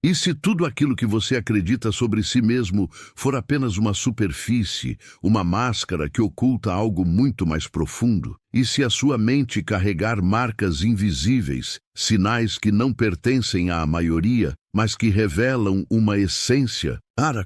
E se tudo aquilo que você acredita sobre si mesmo for apenas uma superfície, uma máscara que oculta algo muito mais profundo? E se a sua mente carregar marcas invisíveis, sinais que não pertencem à maioria, mas que revelam uma essência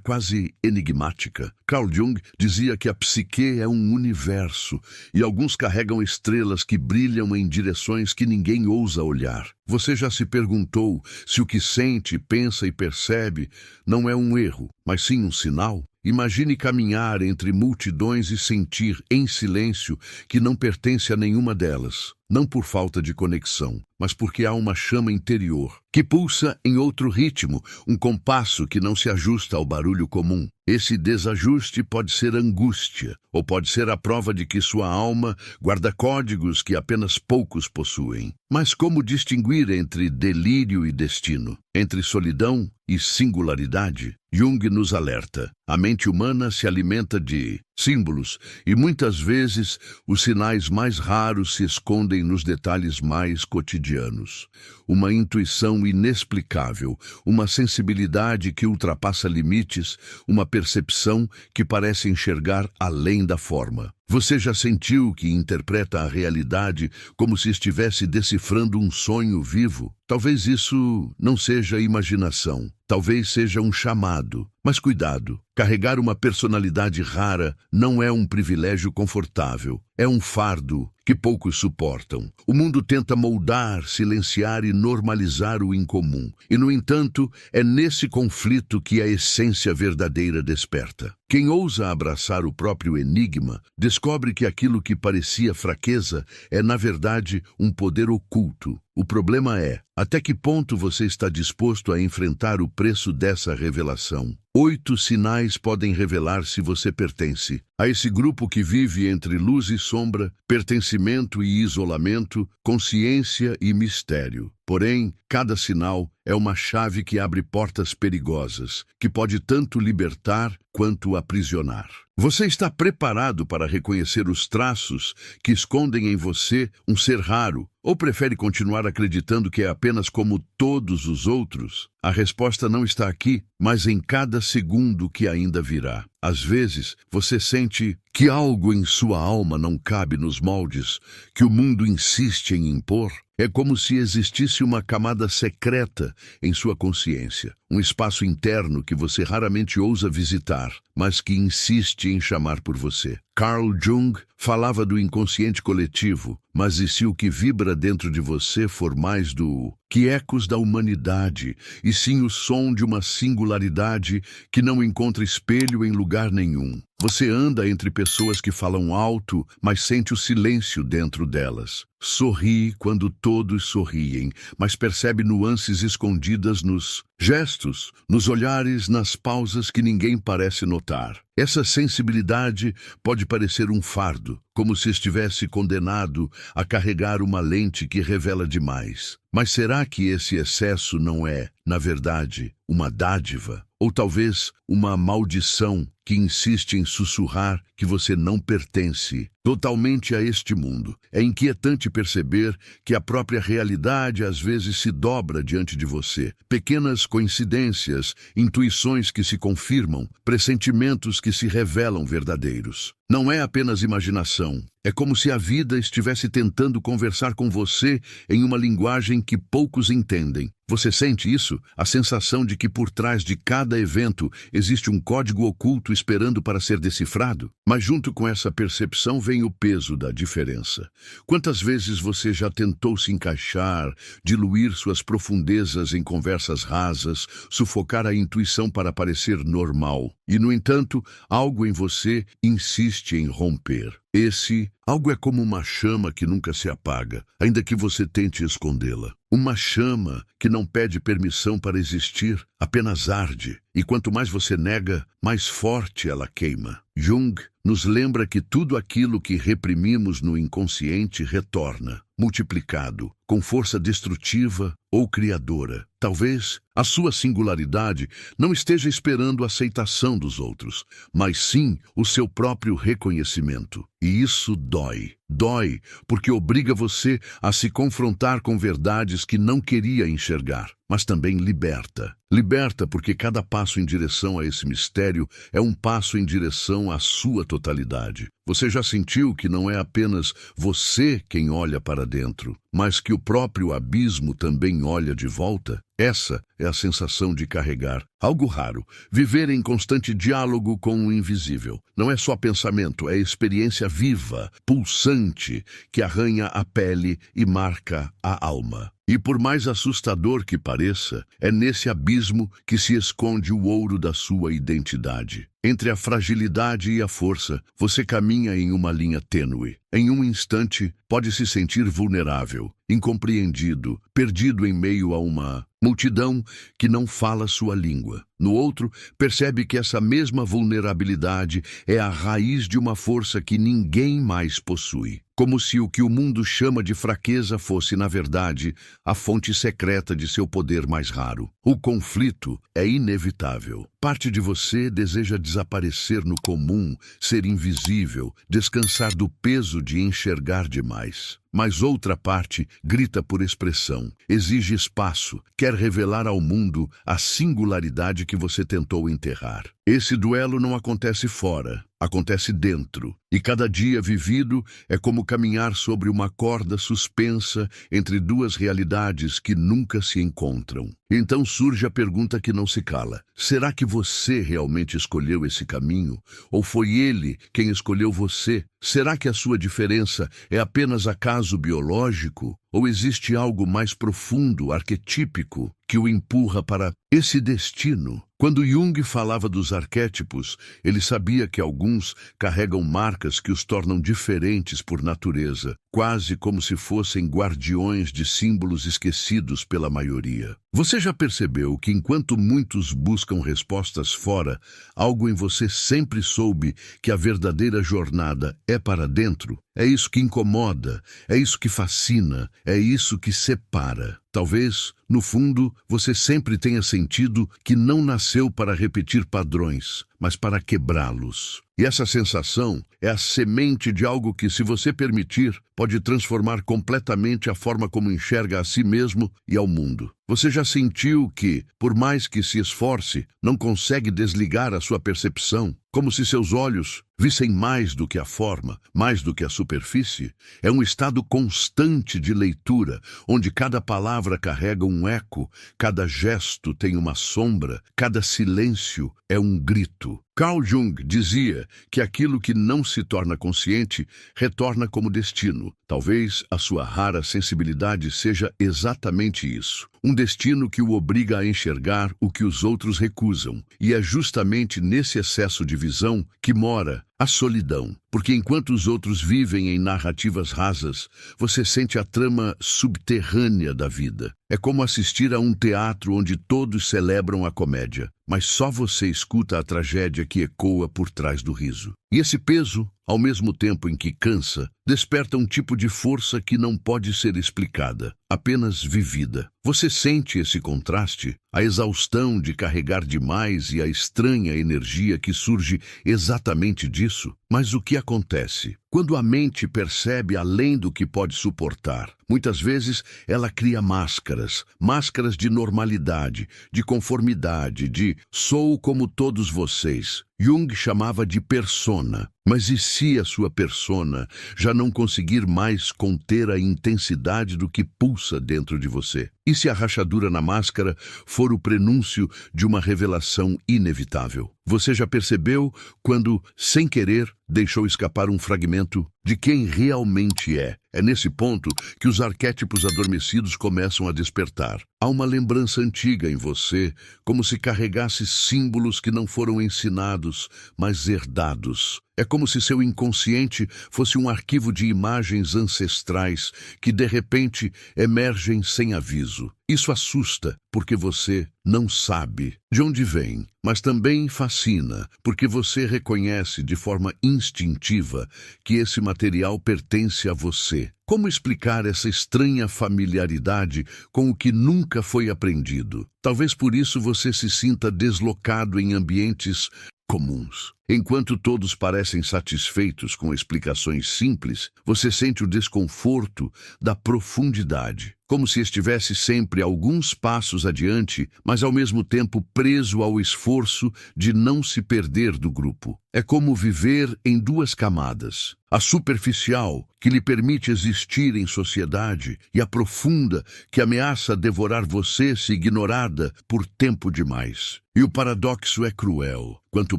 quase enigmática? Carl Jung dizia que a psique é um universo, e alguns carregam estrelas que brilham em direções que ninguém ousa olhar. Você já se perguntou se o que sente, pensa e percebe não é um erro, mas sim um sinal? Imagine caminhar entre multidões e sentir, em silêncio, que não pertence a nenhuma delas. Não por falta de conexão, mas porque há uma chama interior, que pulsa em outro ritmo, um compasso que não se ajusta ao barulho comum. Esse desajuste pode ser angústia, ou pode ser a prova de que sua alma guarda códigos que apenas poucos possuem. Mas como distinguir entre delírio e destino? Entre solidão e singularidade? Jung nos alerta. A mente humana se alimenta de símbolos, e muitas vezes os sinais mais raros se escondem nos detalhes mais cotidianos. Uma intuição inexplicável, uma sensibilidade que ultrapassa limites, uma percepção que parece enxergar além da forma. Você já sentiu que interpreta a realidade como se estivesse decifrando um sonho vivo? Talvez isso não seja imaginação, talvez seja um chamado. Mas cuidado, carregar uma personalidade rara não é um privilégio confortável, é um fardo que poucos suportam. O mundo tenta moldar, silenciar e normalizar o incomum. E, no entanto, é nesse conflito que a essência verdadeira desperta. Quem ousa abraçar o próprio enigma, descobre que aquilo que parecia fraqueza é, na verdade, um poder oculto. O problema é, até que ponto você está disposto a enfrentar o preço dessa revelação? 8 sinais podem revelar se você pertence a esse grupo que vive entre luz e sombra, pertencimento e isolamento, consciência e mistério. Porém, cada sinal é uma chave que abre portas perigosas, que pode tanto libertar quanto aprisionar. Você está preparado para reconhecer os traços que escondem em você um ser raro, ou prefere continuar acreditando que é apenas como todos os outros? A resposta não está aqui, mas em cada segundo que ainda virá. Às vezes, você sente que algo em sua alma não cabe nos moldes que o mundo insiste em impor. É como se existisse uma camada secreta em sua consciência, um espaço interno que você raramente ousa visitar, mas que insiste em chamar por você. Carl Jung falava do inconsciente coletivo, mas e se o que vibra dentro de você for mais do que ecos da humanidade, e sim o som de uma singularidade que não encontra espelho em lugar nenhum? Você anda entre pessoas que falam alto, mas sente o silêncio dentro delas. Sorri quando todos sorriem, mas percebe nuances escondidas nos gestos, nos olhares, nas pausas que ninguém parece notar. Essa sensibilidade pode parecer um fardo, como se estivesse condenado a carregar uma lente que revela demais. Mas será que esse excesso não é, na verdade, uma dádiva? Ou talvez uma maldição que insiste em sussurrar que você não pertence totalmente a este mundo? É inquietante perceber que a própria realidade às vezes se dobra diante de você. Pequenas coincidências, intuições que se confirmam, pressentimentos que se revelam verdadeiros. Não é apenas imaginação. É como se a vida estivesse tentando conversar com você em uma linguagem que poucos entendem. Você sente isso? A sensação de que por trás de cada evento existe um código oculto esperando para ser decifrado? Mas junto com essa percepção vem o peso da diferença. Quantas vezes você já tentou se encaixar, diluir suas profundezas em conversas rasas, sufocar a intuição para parecer normal? E, no entanto, algo em você insiste em romper. Esse algo é como uma chama que nunca se apaga, ainda que você tente escondê-la. Uma chama que não pede permissão para existir, apenas arde. E quanto mais você nega, mais forte ela queima. Jung nos lembra que tudo aquilo que reprimimos no inconsciente retorna, multiplicado, com força destrutiva ou criadora. Talvez a sua singularidade não esteja esperando a aceitação dos outros, mas sim o seu próprio reconhecimento. E isso dói. Dói porque obriga você a se confrontar com verdades que não queria enxergar, mas também liberta. Liberta porque cada passo em direção a esse mistério é um passo em direção à sua totalidade. Você já sentiu que não é apenas você quem olha para dentro, mas que o próprio abismo também olha de volta? Essa é a sensação de carregar algo raro, viver em constante diálogo com o invisível. Não é só pensamento, é experiência viva, pulsante, que arranha a pele e marca a alma. E por mais assustador que pareça, é nesse abismo que se esconde o ouro da sua identidade. Entre a fragilidade e a força, você caminha em uma linha tênue. Em um instante, pode se sentir vulnerável, incompreendido, perdido em meio a uma multidão que não fala sua língua. No outro, percebe que essa mesma vulnerabilidade é a raiz de uma força que ninguém mais possui. Como se o que o mundo chama de fraqueza fosse, na verdade, a fonte secreta de seu poder mais raro. O conflito é inevitável. Parte de você deseja desaparecer no comum, ser invisível, descansar do peso de enxergar demais. Mas outra parte grita por expressão, exige espaço, quer revelar ao mundo a singularidade que você tentou enterrar. Esse duelo não acontece fora, acontece dentro. E cada dia vivido é como caminhar sobre uma corda suspensa entre duas realidades que nunca se encontram. Então surge a pergunta que não se cala. Será que você realmente escolheu esse caminho? Ou foi ele quem escolheu você? Será que a sua diferença é apenas acaso biológico? Ou existe algo mais profundo, arquetípico, que o empurra para esse destino? Quando Jung falava dos arquétipos, ele sabia que alguns carregam marcas que os tornam diferentes por natureza, quase como se fossem guardiões de símbolos esquecidos pela maioria. Você já percebeu que enquanto muitos buscam respostas fora, algo em você sempre soube que a verdadeira jornada é para dentro? É isso que incomoda, é isso que fascina, é isso que separa. Talvez, no fundo, você sempre tenha sentido que não nasceu para repetir padrões, mas para quebrá-los. E essa sensação é a semente de algo que, se você permitir, pode transformar completamente a forma como enxerga a si mesmo e ao mundo. Você já sentiu que, por mais que se esforce, não consegue desligar a sua percepção, como se seus olhos vissem mais do que a forma, mais do que a superfície? É um estado constante de leitura, onde cada palavra carrega um eco, cada gesto tem uma sombra, cada silêncio é um grito. Carl Jung dizia que aquilo que não se torna consciente retorna como destino. Talvez a sua rara sensibilidade seja exatamente isso. Um destino que o obriga a enxergar o que os outros recusam. E é justamente nesse excesso de visão que mora a solidão. Porque enquanto os outros vivem em narrativas rasas, você sente a trama subterrânea da vida. É como assistir a um teatro onde todos celebram a comédia, mas só você escuta a tragédia que ecoa por trás do riso. E esse peso, ao mesmo tempo em que cansa, desperta um tipo de força que não pode ser explicada, apenas vivida. Você sente esse contraste, a exaustão de carregar demais e a estranha energia que surge exatamente disso? Mas o que acontece? Quando a mente percebe além do que pode suportar, muitas vezes ela cria máscaras, máscaras de normalidade, de conformidade, de sou como todos vocês. Jung chamava de persona. Mas e se a sua persona já não conseguir mais conter a intensidade do que pulsa dentro de você? E se a rachadura na máscara for o prenúncio de uma revelação inevitável? Você já percebeu quando, sem querer, deixou escapar um fragmento de quem realmente é? É nesse ponto que os arquétipos adormecidos começam a despertar. Há uma lembrança antiga em você, como se carregasse símbolos que não foram ensinados, mas herdados. É como se seu inconsciente fosse um arquivo de imagens ancestrais que, de repente, emergem sem aviso. peso. Isso assusta, porque você não sabe de onde vem, mas também fascina, porque você reconhece de forma instintiva que esse material pertence a você. Como explicar essa estranha familiaridade com o que nunca foi aprendido? Talvez por isso você se sinta deslocado em ambientes comuns. Enquanto todos parecem satisfeitos com explicações simples, você sente o desconforto da profundidade, como se estivesse sempre alguns passos adiante, mas ao mesmo tempo preso ao esforço de não se perder do grupo. É como viver em duas camadas: a superficial, que lhe permite existir em sociedade, e a profunda, que ameaça devorar você se ignorada por tempo demais. E o paradoxo é cruel. Quanto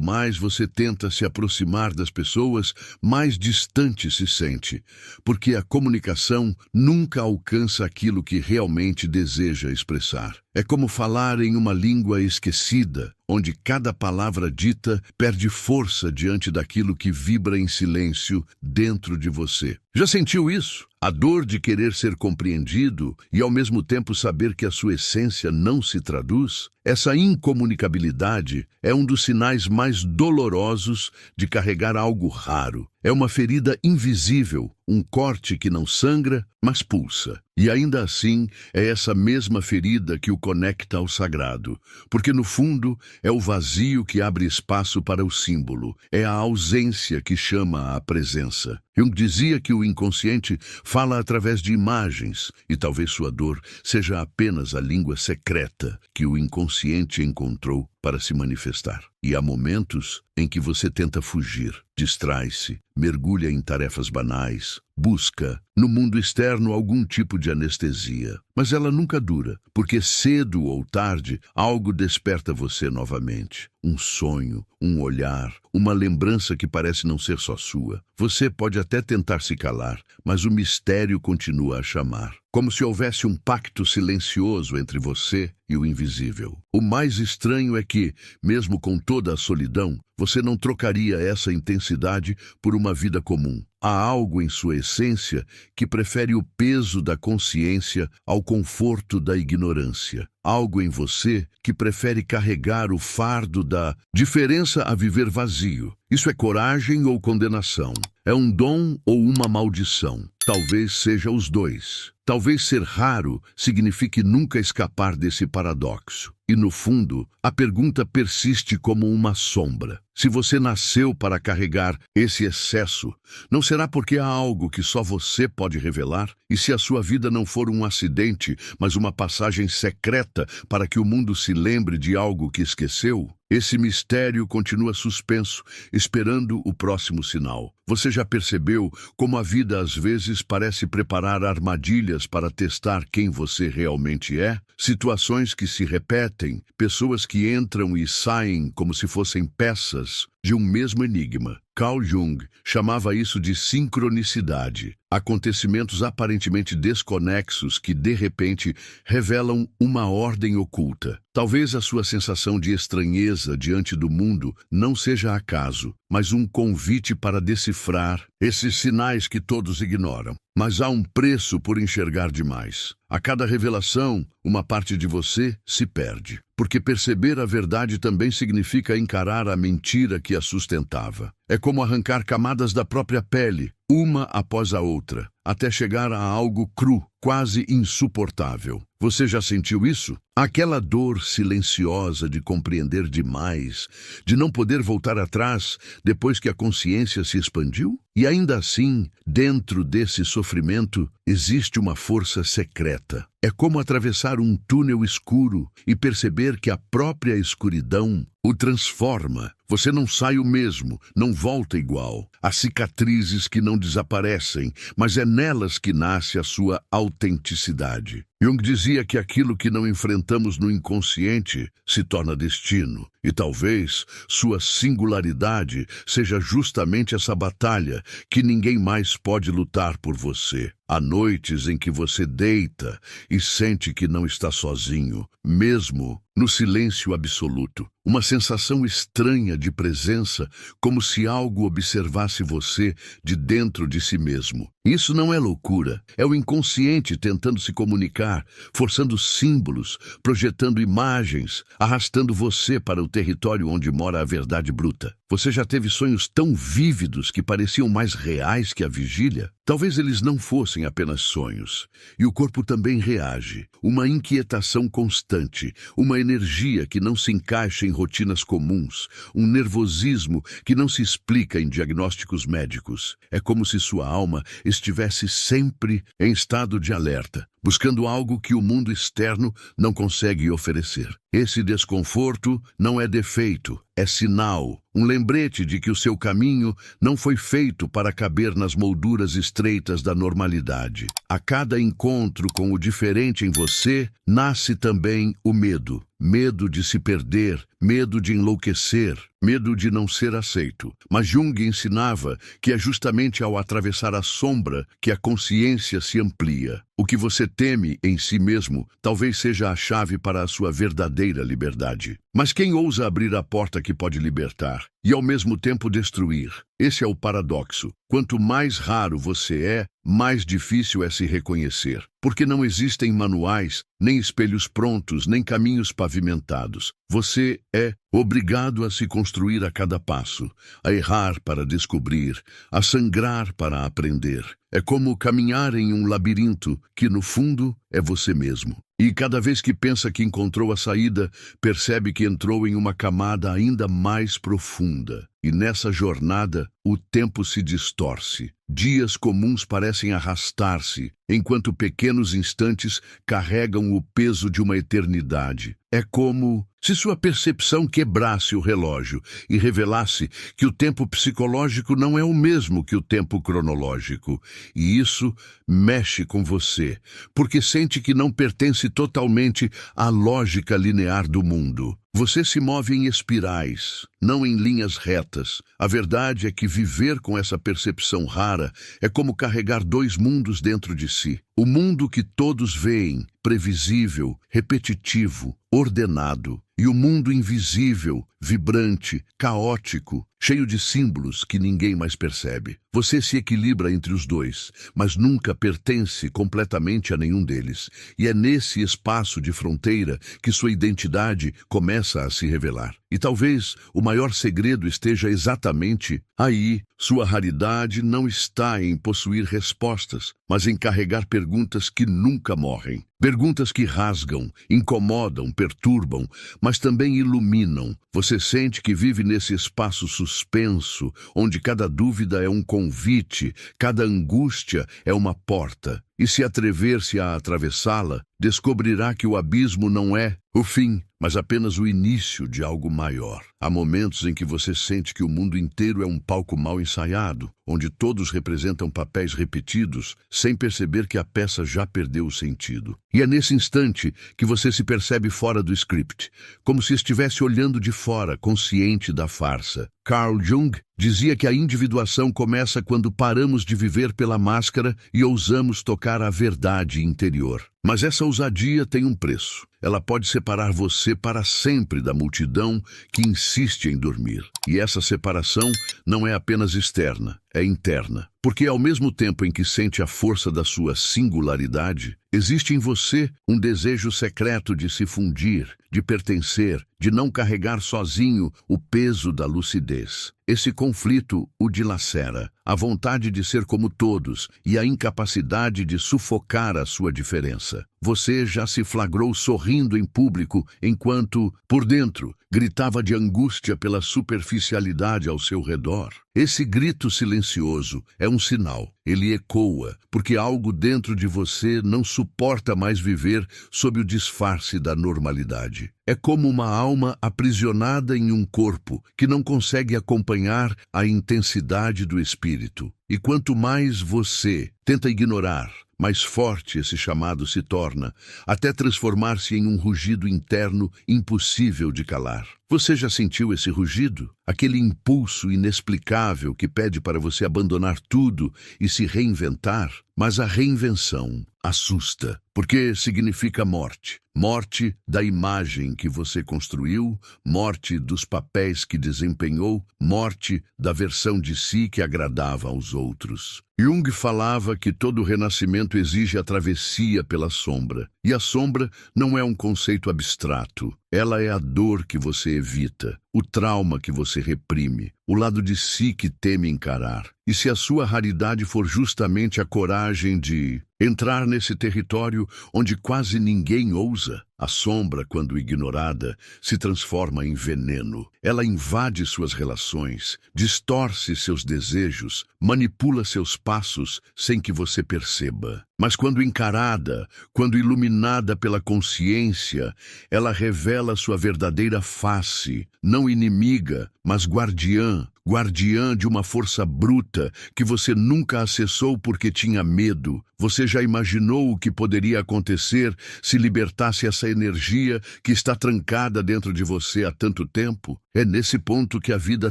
mais você tenta se aproximar das pessoas, mais distante se sente, porque a comunicação nunca alcança aquilo que realmente deseja expressar. É como falar em uma língua esquecida, onde cada palavra dita perde força diante daquilo que vibra em silêncio dentro de você. Já sentiu isso? A dor de querer ser compreendido e ao mesmo tempo saber que a sua essência não se traduz? Essa incomunicabilidade é um dos sinais mais dolorosos de carregar algo raro. É uma ferida invisível, um corte que não sangra, mas pulsa. E ainda assim, é essa mesma ferida que o conecta ao sagrado, porque no fundo é o vazio que abre espaço para o símbolo, é a ausência que chama à presença. Jung dizia que o inconsciente fala através de imagens, e talvez sua dor seja apenas a língua secreta que o inconsciente encontrou para se manifestar. E há momentos em que você tenta fugir, distrai-se, mergulha em tarefas banais, busca no mundo externo algum tipo de anestesia. Mas ela nunca dura, porque cedo ou tarde algo desperta você novamente. Um sonho, um olhar, uma lembrança que parece não ser só sua. Você pode até tentar se calar, mas o mistério continua a chamar. Como se houvesse um pacto silencioso entre você e o invisível. O mais estranho é que, mesmo com toda a solidão, você não trocaria essa intensidade por uma vida comum. Há algo em sua essência que prefere o peso da consciência ao conforto da ignorância. Algo em você que prefere carregar o fardo da diferença a viver vazio. Isso é coragem ou condenação? É um dom ou uma maldição? Talvez seja os dois. Talvez ser raro signifique nunca escapar desse paradoxo. E no fundo, a pergunta persiste como uma sombra. Se você nasceu para carregar esse excesso, não será porque há algo que só você pode revelar? E se a sua vida não for um acidente, mas uma passagem secreta para que o mundo se lembre de algo que esqueceu? Esse mistério continua suspenso, esperando o próximo sinal. Você já percebeu como a vida às vezes parece preparar armadilhas para testar quem você realmente é? Situações que se repetem, pessoas que entram e saem como se fossem peças de um mesmo enigma. Carl Jung chamava isso de sincronicidade. Acontecimentos aparentemente desconexos que, de repente, revelam uma ordem oculta. Talvez a sua sensação de estranheza diante do mundo não seja acaso, mas um convite para decifrar esses sinais que todos ignoram. Mas há um preço por enxergar demais. A cada revelação, uma parte de você se perde. Porque perceber a verdade também significa encarar a mentira que a sustentava. É como arrancar camadas da própria pele, uma após a outra, até chegar a algo cru, quase insuportável. Você já sentiu isso? Aquela dor silenciosa de compreender demais, de não poder voltar atrás depois que a consciência se expandiu? E ainda assim, dentro desse sofrimento, existe uma força secreta. É como atravessar um túnel escuro e perceber que a própria escuridão o transforma. Você não sai o mesmo, não volta igual. Há cicatrizes que não desaparecem, mas é nelas que nasce a sua autenticidade. Jung dizia que aquilo que não enfrentamos no inconsciente se torna destino. E talvez sua singularidade seja justamente essa batalha que ninguém mais pode lutar por você. Há noites em que você deita e sente que não está sozinho, mesmo no silêncio absoluto. Uma sensação estranha de presença, como se algo observasse você de dentro de si mesmo. Isso não é loucura, é o inconsciente tentando se comunicar, forçando símbolos, projetando imagens, arrastando você para o território onde mora a verdade bruta. Você já teve sonhos tão vívidos que pareciam mais reais que a vigília? Talvez eles não fossem apenas sonhos. E o corpo também reage. Uma inquietação constante, uma energia que não se encaixa em rotinas comuns, um nervosismo que não se explica em diagnósticos médicos. É como se sua alma estivesse sempre em estado de alerta, buscando algo que o mundo externo não consegue oferecer. Esse desconforto não é defeito, é sinal, um lembrete de que o seu caminho não foi feito para caber nas molduras estreitas da normalidade. A cada encontro com o diferente em você, nasce também o medo. Medo de se perder, medo de enlouquecer, medo de não ser aceito. Mas Jung ensinava que é justamente ao atravessar a sombra que a consciência se amplia. O que você teme em si mesmo talvez seja a chave para a sua verdadeira liberdade. Mas quem ousa abrir a porta que pode libertar e ao mesmo tempo destruir? Esse é o paradoxo. Quanto mais raro você é, mais difícil é se reconhecer. Porque não existem manuais, nem espelhos prontos, nem caminhos pavimentados. Você é obrigado a se construir a cada passo, a errar para descobrir, a sangrar para aprender. É como caminhar em um labirinto que, no fundo, é você mesmo. E cada vez que pensa que encontrou a saída, percebe que entrou em uma camada ainda mais profunda. E nessa jornada, o tempo se distorce. Dias comuns parecem arrastar-se, enquanto pequenos instantes carregam o peso de uma eternidade. É como se sua percepção quebrasse o relógio e revelasse que o tempo psicológico não é o mesmo que o tempo cronológico. E isso mexe com você, porque sente que não pertence totalmente à lógica linear do mundo. Você se move em espirais, não em linhas retas. A verdade é que viver com essa percepção rara é como carregar dois mundos dentro de si. O mundo que todos veem, previsível, repetitivo, ordenado, e o mundo invisível, vibrante, caótico, cheio de símbolos que ninguém mais percebe. Você se equilibra entre os dois, mas nunca pertence completamente a nenhum deles. E é nesse espaço de fronteira que sua identidade começa a se revelar. E talvez o maior segredo esteja exatamente aí. Sua raridade não está em possuir respostas, mas em carregar perguntas que nunca morrem. Perguntas que rasgam, incomodam, perturbam, mas também iluminam. Você sente que vive nesse espaço suspenso, onde cada dúvida é um convite, cada angústia é uma porta. E se atrever-se a atravessá-la, descobrirá que o abismo não é o fim, mas apenas o início de algo maior. Há momentos em que você sente que o mundo inteiro é um palco mal ensaiado, onde todos representam papéis repetidos, sem perceber que a peça já perdeu o sentido. E é nesse instante que você se percebe fora do script, como se estivesse olhando de fora, consciente da farsa. Carl Jung dizia que a individuação começa quando paramos de viver pela máscara e ousamos tocar a verdade interior. Mas essa ousadia tem um preço. Ela pode separar você para sempre da multidão que insiste em dormir. E essa separação não é apenas externa, é interna. Porque ao mesmo tempo em que sente a força da sua singularidade, existe em você um desejo secreto de se fundir, de pertencer, de não carregar sozinho o peso da lucidez. Esse conflito o dilacera, a vontade de ser como todos e a incapacidade de sufocar a sua diferença. Você já se flagrou sorrindo em público enquanto, por dentro, gritava de angústia pela superficialidade ao seu redor. Esse grito silencioso é um sinal. Ele ecoa, porque algo dentro de você não suporta mais viver sob o disfarce da normalidade. É como uma alma aprisionada em um corpo que não consegue acompanhar a intensidade do espírito. E quanto mais você tenta ignorar, mais forte esse chamado se torna, até transformar-se em um rugido interno impossível de calar. Você já sentiu esse rugido? Aquele impulso inexplicável que pede para você abandonar tudo e se reinventar? Mas a reinvenção assusta, porque significa morte. Morte da imagem que você construiu, morte dos papéis que desempenhou, morte da versão de si que agradava aos outros. Jung falava que todo renascimento exige a travessia pela sombra. E a sombra não é um conceito abstrato. Ela é a dor que você evita, o trauma que você reprime, o lado de si que teme encarar. E se a sua raridade for justamente a coragem de entrar nesse território onde quase ninguém ousa, a sombra, quando ignorada, se transforma em veneno. Ela invade suas relações, distorce seus desejos, manipula seus passos sem que você perceba. Mas quando encarada, quando iluminada pela consciência, ela revela sua verdadeira face, não inimiga, mas guardiã. Guardiã de uma força bruta que você nunca acessou porque tinha medo. Você já imaginou o que poderia acontecer se libertasse essa energia que está trancada dentro de você há tanto tempo? É nesse ponto que a vida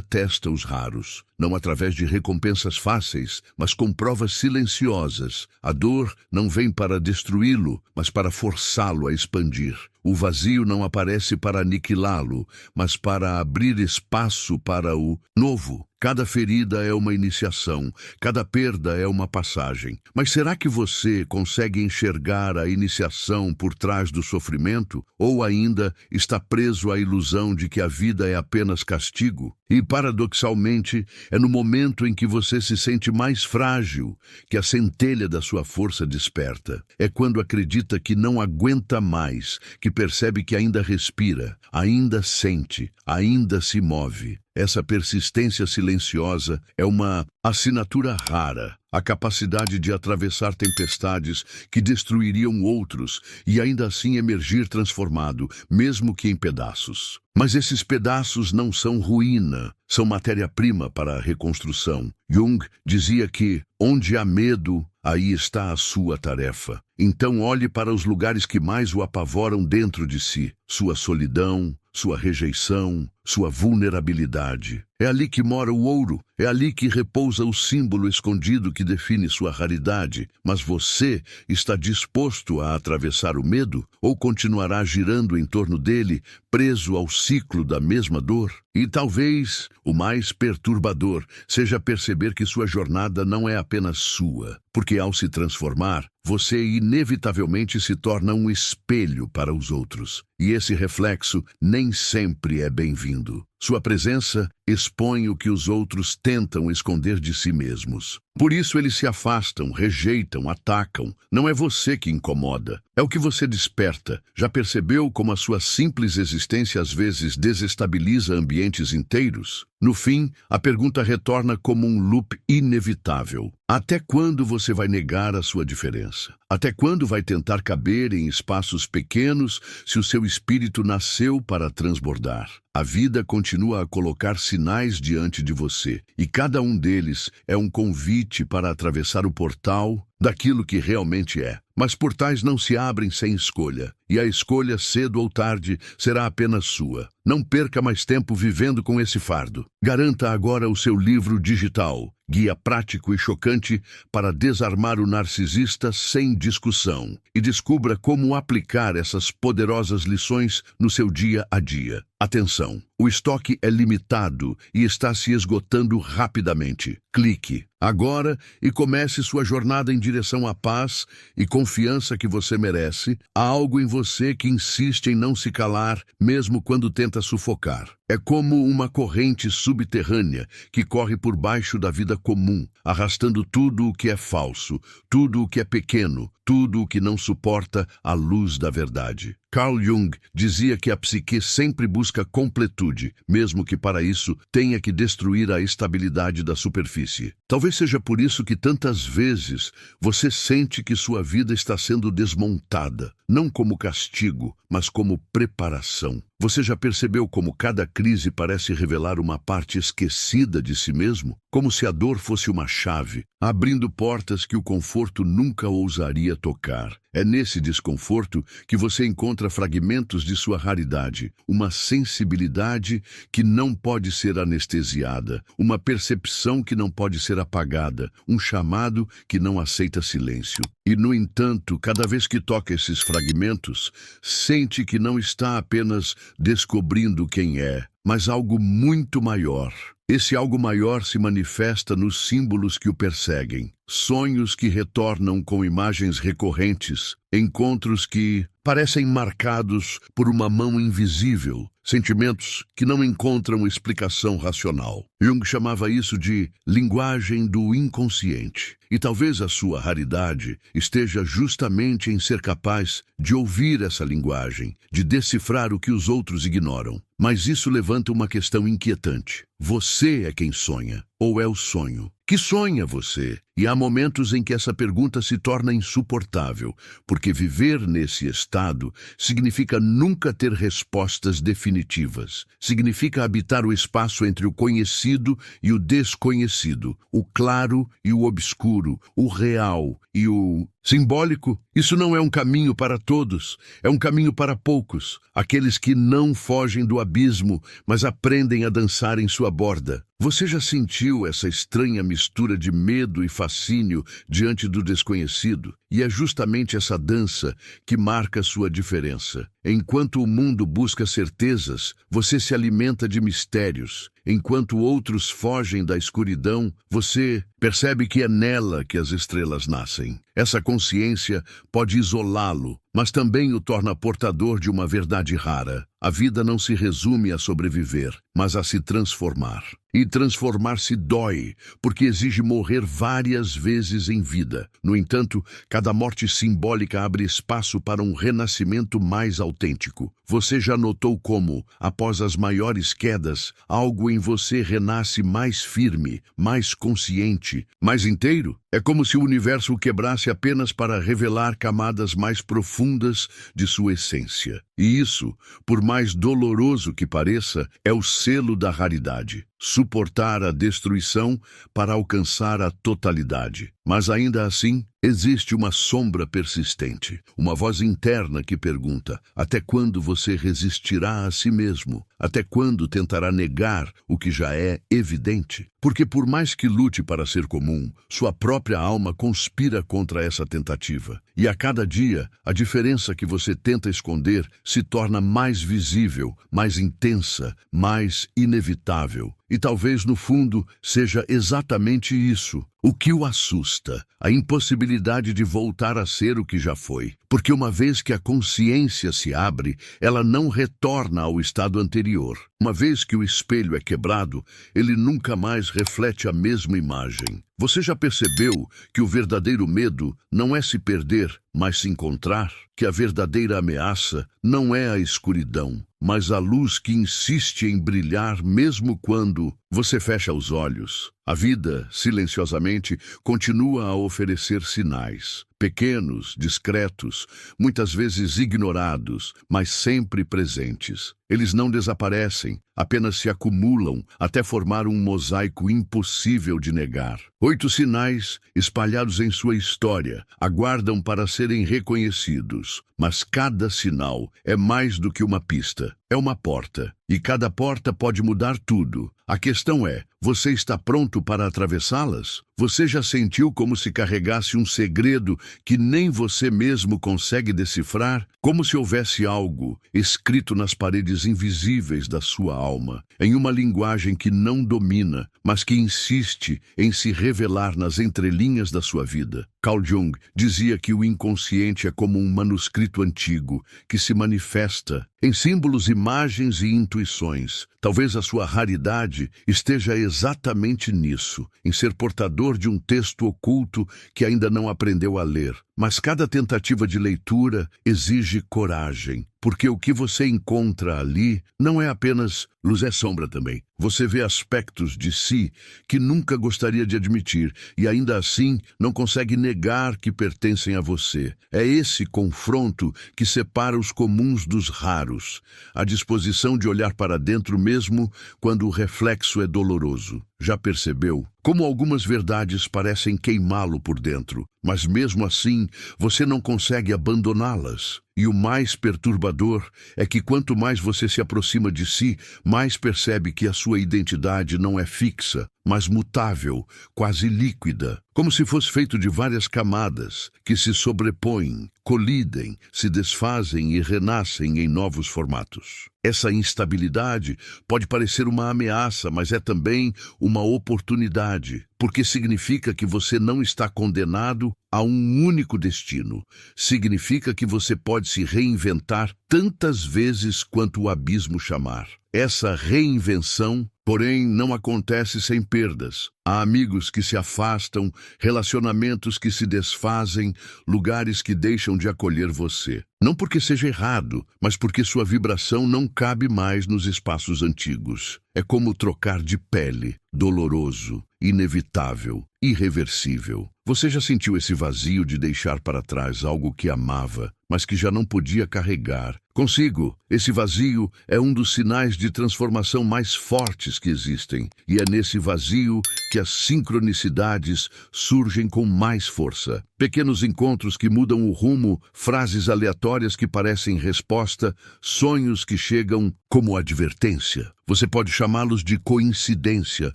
testa os raros. Não através de recompensas fáceis, mas com provas silenciosas. A dor não vem para destruí-lo, mas para forçá-lo a expandir. O vazio não aparece para aniquilá-lo, mas para abrir espaço para o novo. Cada ferida é uma iniciação, cada perda é uma passagem. Mas será que você consegue enxergar a iniciação por trás do sofrimento? Ou ainda está preso à ilusão de que a vida é apenas castigo? E, paradoxalmente, é no momento em que você se sente mais frágil que a centelha da sua força desperta. É quando acredita que não aguenta mais, que percebe que ainda respira, ainda sente, ainda se move. Essa persistência silenciosa é uma assinatura rara, a capacidade de atravessar tempestades que destruiriam outros e ainda assim emergir transformado, mesmo que em pedaços. Mas esses pedaços não são ruína, são matéria-prima para a reconstrução. Jung dizia que, onde há medo, aí está a sua tarefa. Então olhe para os lugares que mais o apavoram dentro de si, sua solidão, sua rejeição, sua vulnerabilidade. É ali que mora o ouro, é ali que repousa o símbolo escondido que define sua raridade. Mas você está disposto a atravessar o medo ou continuará girando em torno dele, preso ao ciclo da mesma dor? E talvez o mais perturbador seja perceber que sua jornada não é apenas sua, porque ao se transformar, você inevitavelmente se torna um espelho para os outros. E esse reflexo nem sempre é bem-vindo. Sua presença expõe o que os outros tentam esconder de si mesmos. Por isso eles se afastam, rejeitam, atacam. Não é você que incomoda, é o que você desperta. Já percebeu como a sua simples existência às vezes desestabiliza ambientes inteiros? No fim, a pergunta retorna como um loop inevitável. Até quando você vai negar a sua diferença? Até quando vai tentar caber em espaços pequenos se o seu espírito nasceu para transbordar? A vida continua a colocar sinais diante de você, e cada um deles é um convite para atravessar o portal daquilo que realmente é. Mas portais não se abrem sem escolha, e a escolha, cedo ou tarde, será apenas sua. Não perca mais tempo vivendo com esse fardo. Garanta agora o seu livro digital, guia prático e chocante para desarmar o narcisista sem discussão, e descubra como aplicar essas poderosas lições no seu dia a dia. Atenção, o estoque é limitado e está se esgotando rapidamente. Clique agora e comece sua jornada em direção à paz e confiança que você merece. Há algo em você que insiste em não se calar, mesmo quando tenta sufocar. É como uma corrente subterrânea que corre por baixo da vida comum, arrastando tudo o que é falso, tudo o que é pequeno, tudo o que não suporta a luz da verdade. Carl Jung dizia que a psique sempre busca completude, mesmo que para isso tenha que destruir a estabilidade da superfície. Talvez seja por isso que tantas vezes você sente que sua vida está sendo desmontada, não como castigo, mas como preparação. Você já percebeu como cada crise parece revelar uma parte esquecida de si mesmo? Como se a dor fosse uma chave, abrindo portas que o conforto nunca ousaria tocar. É nesse desconforto que você encontra fragmentos de sua raridade, uma sensibilidade que não pode ser anestesiada, uma percepção que não pode ser apagada, um chamado que não aceita silêncio. E, no entanto, cada vez que toca esses fragmentos, sente que não está apenas descobrindo quem é, mas algo muito maior. Esse algo maior se manifesta nos símbolos que o perseguem, sonhos que retornam com imagens recorrentes, encontros que parecem marcados por uma mão invisível, sentimentos que não encontram explicação racional. Jung chamava isso de linguagem do inconsciente. E talvez a sua raridade esteja justamente em ser capaz de ouvir essa linguagem, de decifrar o que os outros ignoram. Mas isso levanta uma questão inquietante. Você é quem sonha, ou é o sonho? Que sonha você? E há momentos em que essa pergunta se torna insuportável, porque viver nesse estado significa nunca ter respostas definitivas. Significa habitar o espaço entre o conhecido e o desconhecido, o claro e o obscuro, o real e o simbólico. Isso não é um caminho para todos, é um caminho para poucos, aqueles que não fogem do abismo, mas aprendem a dançar em sua borda. Você já sentiu essa estranha mistura de medo e fascínio diante do desconhecido? E é justamente essa dança que marca sua diferença. Enquanto o mundo busca certezas, você se alimenta de mistérios. Enquanto outros fogem da escuridão, você percebe que é nela que as estrelas nascem. Essa consciência pode isolá-lo, mas também o torna portador de uma verdade rara. A vida não se resume a sobreviver, mas a se transformar. E transformar-se dói, porque exige morrer várias vezes em vida. No entanto, cada morte simbólica abre espaço para um renascimento mais autêntico. Você já notou como, após as maiores quedas, algo em você renasce mais firme, mais consciente, mais inteiro? É como se o universo o quebrasse apenas para revelar camadas mais profundas de sua essência. E isso, por mais doloroso que pareça, é o selo da raridade. Suportar a destruição para alcançar a totalidade. Mas ainda assim, existe uma sombra persistente, uma voz interna que pergunta: até quando você resistirá a si mesmo? Até quando tentará negar o que já é evidente? Porque por mais que lute para ser comum, sua própria alma conspira contra essa tentativa. E a cada dia, a diferença que você tenta esconder se torna mais visível, mais intensa, mais inevitável. E talvez, no fundo, seja exatamente isso o que o assusta, a impossibilidade de voltar a ser o que já foi. Porque uma vez que a consciência se abre, ela não retorna ao estado anterior. Uma vez que o espelho é quebrado, ele nunca mais reflete a mesma imagem. Você já percebeu que o verdadeiro medo não é se perder, mas se encontrar? Que a verdadeira ameaça não é a escuridão, mas a luz que insiste em brilhar mesmo quando você fecha os olhos. A vida, silenciosamente, continua a oferecer sinais. Pequenos, discretos, muitas vezes ignorados, mas sempre presentes. Eles não desaparecem, apenas se acumulam até formar um mosaico impossível de negar. 8 sinais, espalhados em sua história, aguardam para serem reconhecidos. Mas cada sinal é mais do que uma pista, é uma porta. E cada porta pode mudar tudo. A questão é, você está pronto para atravessá-las? Você já sentiu como se carregasse um segredo que nem você mesmo consegue decifrar? Como se houvesse algo escrito nas paredes invisíveis da sua alma, em uma linguagem que não domina, mas que insiste em se revelar nas entrelinhas da sua vida. Carl Jung dizia que o inconsciente é como um manuscrito antigo que se manifesta em símbolos, imagens e intuições. Talvez a sua raridade esteja exatamente nisso, em ser portador de um texto oculto que ainda não aprendeu a ler, mas cada tentativa de leitura exige coragem, porque o que você encontra ali não é apenas luz, é sombra também. Você vê aspectos de si que nunca gostaria de admitir e ainda assim não consegue negar que pertencem a você. É esse confronto que separa os comuns dos raros, a disposição de olhar para dentro mesmo quando o reflexo é doloroso. Já percebeu como algumas verdades parecem queimá-lo por dentro, mas mesmo assim você não consegue abandoná-las? E o mais perturbador é que quanto mais você se aproxima de si, mais percebe que a sua identidade não é fixa, mas mutável, quase líquida, como se fosse feito de várias camadas que se sobrepõem, colidem, se desfazem e renascem em novos formatos. Essa instabilidade pode parecer uma ameaça, mas é também uma oportunidade, porque significa que você não está condenado a um único destino. Significa que você pode se reinventar tantas vezes quanto o abismo chamar. Essa reinvenção, porém, não acontece sem perdas. Há amigos que se afastam, relacionamentos que se desfazem, lugares que deixam de acolher você. Não porque seja errado, mas porque sua vibração não cabe mais nos espaços antigos. É como trocar de pele, doloroso, inevitável, irreversível. Você já sentiu esse vazio de deixar para trás algo que amava, mas que já não podia carregar? Consigo, esse vazio é um dos sinais de transformação mais fortes que existem, e é nesse vazio que as sincronicidades surgem com mais força. Pequenos encontros que mudam o rumo, frases aleatórias que parecem resposta, sonhos que chegam como advertência. Você pode chamá-los de coincidência,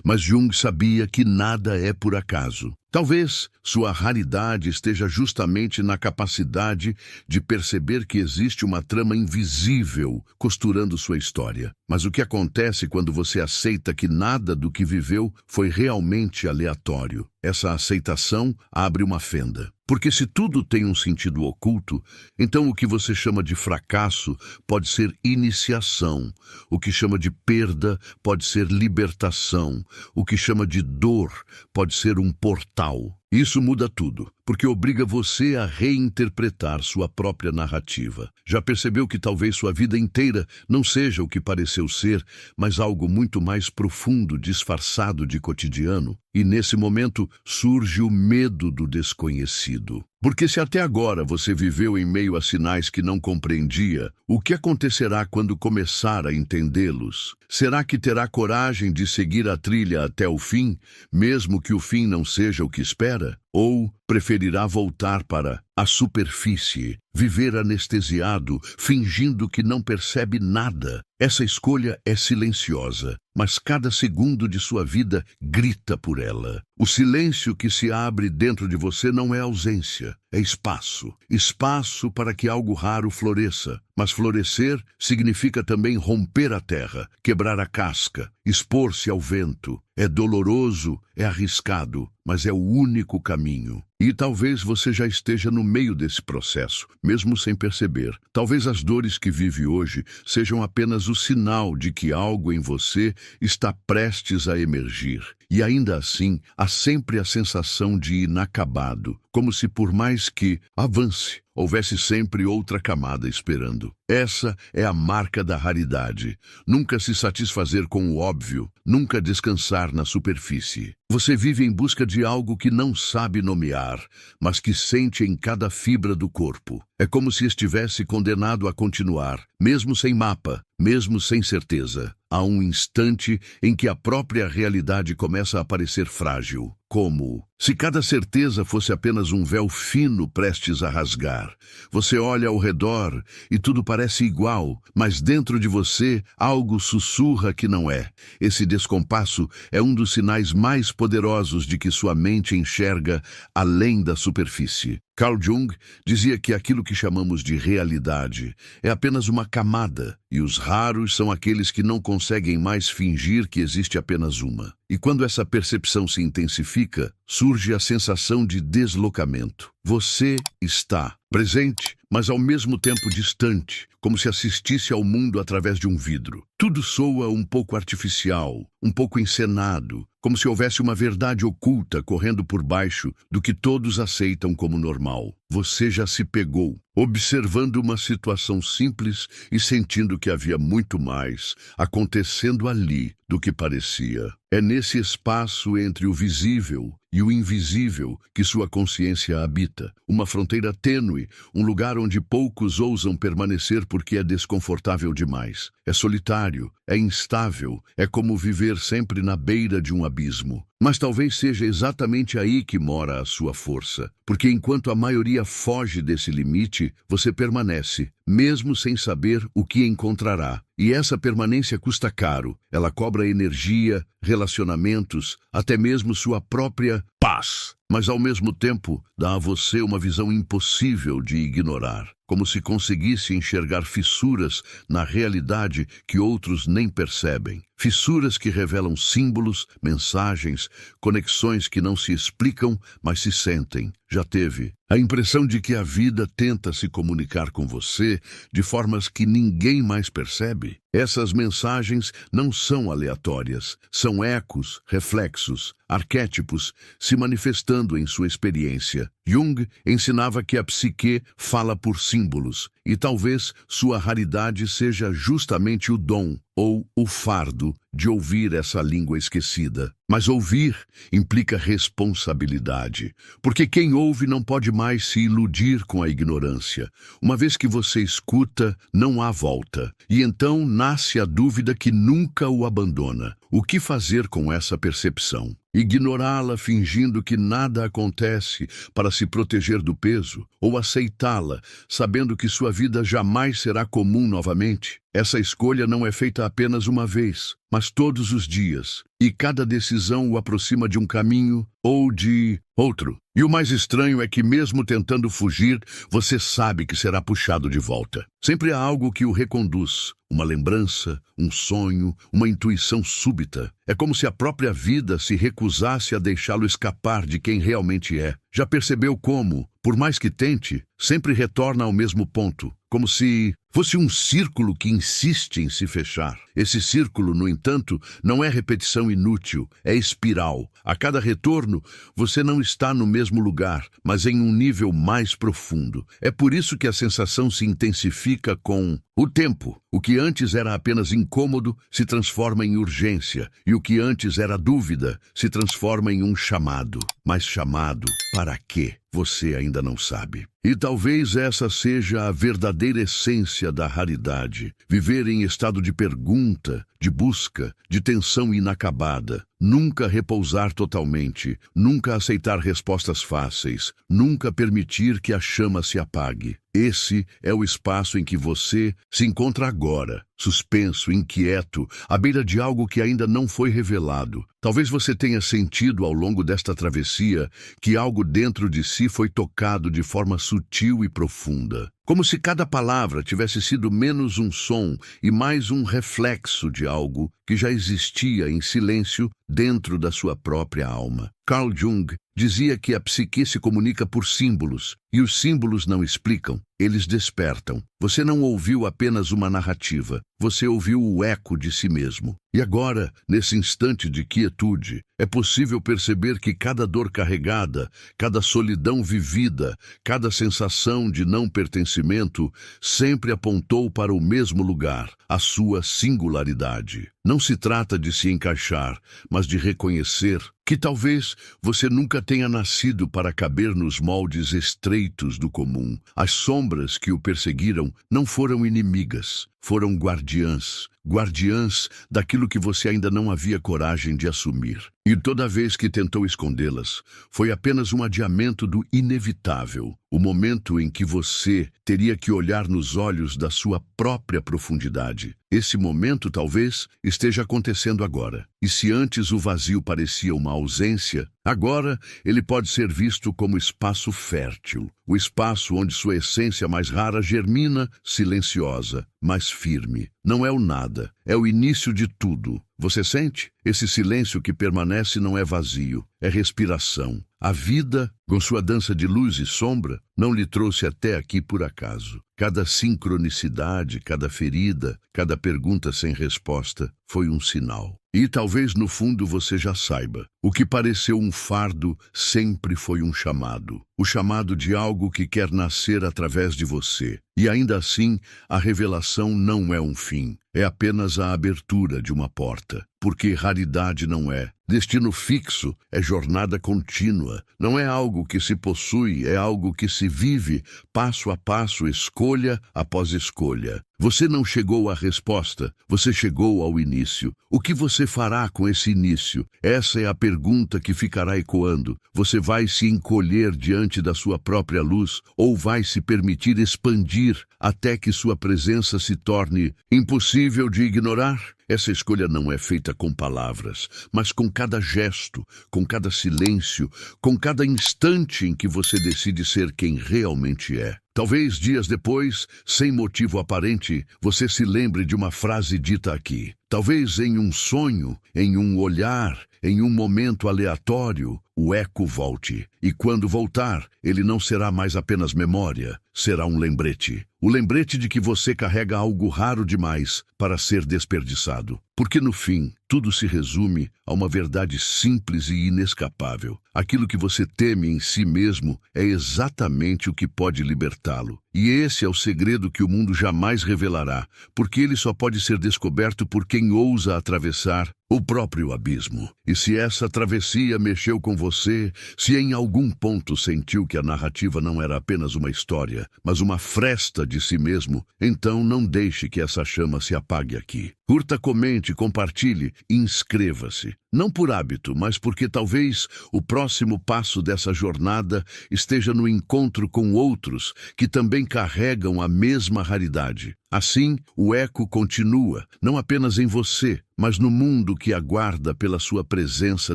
mas Jung sabia que nada é por acaso. Talvez sua raridade esteja justamente na capacidade de perceber que existe uma trama invisível costurando sua história. Mas o que acontece quando você aceita que nada do que viveu foi realmente aleatório? Essa aceitação abre uma fenda. Porque se tudo tem um sentido oculto, então o que você chama de fracasso pode ser iniciação, o que chama de perda pode ser libertação, o que chama de dor pode ser um portal. Isso muda tudo, porque obriga você a reinterpretar sua própria narrativa. Já percebeu que talvez sua vida inteira não seja o que pareceu ser, mas algo muito mais profundo, disfarçado de cotidiano? E nesse momento surge o medo do desconhecido. Porque se até agora você viveu em meio a sinais que não compreendia, o que acontecerá quando começar a entendê-los? Será que terá coragem de seguir a trilha até o fim, mesmo que o fim não seja o que espera? Ou preferirá voltar para a superfície, viver anestesiado, fingindo que não percebe nada? Essa escolha é silenciosa, mas cada segundo de sua vida grita por ela. O silêncio que se abre dentro de você não é ausência, é espaço. Espaço para que algo raro floresça. Mas florescer significa também romper a terra, quebrar a casca, expor-se ao vento. É doloroso, é arriscado, mas é o único caminho. E talvez você já esteja no meio desse processo, mesmo sem perceber. Talvez as dores que vive hoje sejam apenas o sinal de que algo em você está prestes a emergir. E ainda assim, há sempre a sensação de inacabado, como se por mais que avance, houvesse sempre outra camada esperando. Essa é a marca da raridade. Nunca se satisfazer com o óbvio, nunca descansar na superfície. Você vive em busca de algo que não sabe nomear, mas que sente em cada fibra do corpo. É como se estivesse condenado a continuar, mesmo sem mapa, mesmo sem certeza. Há um instante em que a própria realidade começa a parecer frágil, como se cada certeza fosse apenas um véu fino prestes a rasgar. Você olha ao redor e tudo parece igual, mas dentro de você algo sussurra que não é. Esse descompasso é um dos sinais mais poderosos de que sua mente enxerga além da superfície. Carl Jung dizia que aquilo que chamamos de realidade é apenas uma camada, e os raros são aqueles que não conseguem mais fingir que existe apenas uma. E quando essa percepção se intensifica, surge a sensação de deslocamento. Você está presente, mas ao mesmo tempo distante, como se assistisse ao mundo através de um vidro. Tudo soa um pouco artificial, um pouco encenado, como se houvesse uma verdade oculta correndo por baixo do que todos aceitam como normal. Você já se pegou, observando uma situação simples e sentindo que havia muito mais acontecendo ali do que parecia. É nesse espaço entre o visível e o invisível que sua consciência habita. Uma fronteira tênue, um lugar onde poucos ousam permanecer porque é desconfortável demais. É solitário, é instável, é como viver sempre na beira de um abismo. Mas talvez seja exatamente aí que mora a sua força, porque enquanto a maioria foge desse limite, você permanece, mesmo sem saber o que encontrará. E essa permanência custa caro. Ela cobra energia, relacionamentos, até mesmo sua própria paz. Mas ao mesmo tempo, dá a você uma visão impossível de ignorar, como se conseguisse enxergar fissuras na realidade que outros nem percebem. Fissuras que revelam símbolos, mensagens, conexões que não se explicam, mas se sentem. Já teve a impressão de que a vida tenta se comunicar com você de formas que ninguém mais percebe? Essas mensagens não são aleatórias, são ecos, reflexos, arquétipos se manifestando em sua experiência. Jung ensinava que a psique fala por símbolos, e talvez sua raridade seja justamente o dom ou o fardo de ouvir essa língua esquecida. Mas ouvir implica responsabilidade, porque quem ouve não pode mais se iludir com a ignorância. Uma vez que você escuta, não há volta, e então nasce a dúvida que nunca o abandona. O que fazer com essa percepção? Ignorá-la fingindo que nada acontece para se proteger do peso, ou aceitá-la, sabendo que sua vida jamais será comum novamente? Essa escolha não é feita apenas uma vez, mas todos os dias, e cada decisão o aproxima de um caminho ou de outro. E o mais estranho é que, mesmo tentando fugir, você sabe que será puxado de volta. Sempre há algo que o reconduz, uma lembrança, um sonho, uma intuição súbita. É como se a própria vida se recusasse a deixá-lo escapar de quem realmente é. Já percebeu como, por mais que tente, sempre retorna ao mesmo ponto, como se fosse um círculo que insiste em se fechar. Esse círculo, no entanto, não é repetição inútil, é espiral. A cada retorno, você não está no mesmo lugar, mas em um nível mais profundo. É por isso que a sensação se intensifica com o tempo. O que antes era apenas incômodo se transforma em urgência, e o que antes era dúvida se transforma em um chamado. Mas chamado para quê? Você ainda não sabe. E talvez essa seja a verdadeira essência da raridade. Viver em estado de pergunta, de busca, de tensão inacabada. Nunca repousar totalmente, nunca aceitar respostas fáceis, nunca permitir que a chama se apague. Esse é o espaço em que você se encontra agora, suspenso, inquieto, à beira de algo que ainda não foi revelado. Talvez você tenha sentido ao longo desta travessia que algo dentro de si foi tocado de forma sutil e profunda. Como se cada palavra tivesse sido menos um som e mais um reflexo de algo que já existia em silêncio dentro da sua própria alma. Carl Jung dizia que a psique se comunica por símbolos, e os símbolos não explicam, eles despertam. Você não ouviu apenas uma narrativa, você ouviu o eco de si mesmo. E agora, nesse instante de quietude, é possível perceber que cada dor carregada, cada solidão vivida, cada sensação de não pertencimento sempre apontou para o mesmo lugar, a sua singularidade. Não se trata de se encaixar, mas de reconhecer que talvez você nunca tenha nascido para caber nos moldes estreitos do comum. As sombras que o perseguiram não foram inimigas, foram guardiãs. Guardiãs daquilo que você ainda não havia coragem de assumir. E toda vez que tentou escondê-las, foi apenas um adiamento do inevitável, o momento em que você teria que olhar nos olhos da sua própria profundidade. Esse momento talvez esteja acontecendo agora. E se antes o vazio parecia uma ausência, agora ele pode ser visto como espaço fértil, o espaço onde sua essência mais rara germina, silenciosa, mas firme. não é o nada, é o início de tudo. Você sente? Esse silêncio que permanece não é vazio, é respiração. A vida, com sua dança de luz e sombra, não lhe trouxe até aqui por acaso. Cada sincronicidade, cada ferida, cada pergunta sem resposta foi um sinal. E talvez no fundo você já saiba, o que pareceu um fardo sempre foi um chamado. O chamado de algo que quer nascer através de você. E ainda assim, a revelação não é um fim, é apenas a abertura de uma porta. Porque raridade não é. Destino fixo é jornada contínua. Não é algo que se possui, é algo que se vive, passo a passo, escolha após escolha. Você não chegou à resposta, você chegou ao início. O que você fará com esse início? Essa é a pergunta que ficará ecoando. Você vai se encolher diante da sua própria luz ou vai se permitir expandir até que sua presença se torne impossível de ignorar? Essa escolha não é feita com palavras, mas com cada gesto, com cada silêncio, com cada instante em que você decide ser quem realmente é. Talvez dias depois, sem motivo aparente, você se lembre de uma frase dita aqui. Talvez em um sonho, em um olhar, em um momento aleatório, o eco volte. E quando voltar, ele não será mais apenas memória, será um lembrete. O lembrete de que você carrega algo raro demais para ser desperdiçado. Porque no fim, tudo se resume a uma verdade simples e inescapável. Aquilo que você teme em si mesmo é exatamente o que pode libertá-lo. E esse é o segredo que o mundo jamais revelará, porque ele só pode ser descoberto por quem ousa atravessar o próprio abismo. E se essa travessia mexeu com você, se em algum ponto sentiu que a narrativa não era apenas uma história, mas uma fresta de si mesmo, então não deixe que essa chama se apague aqui. Curta, comente, compartilhe e inscreva-se. Não por hábito, mas porque talvez o próximo passo dessa jornada esteja no encontro com outros que também carregam a mesma raridade. Assim, o eco continua, não apenas em você, mas no mundo que aguarda pela sua presença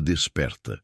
desperta.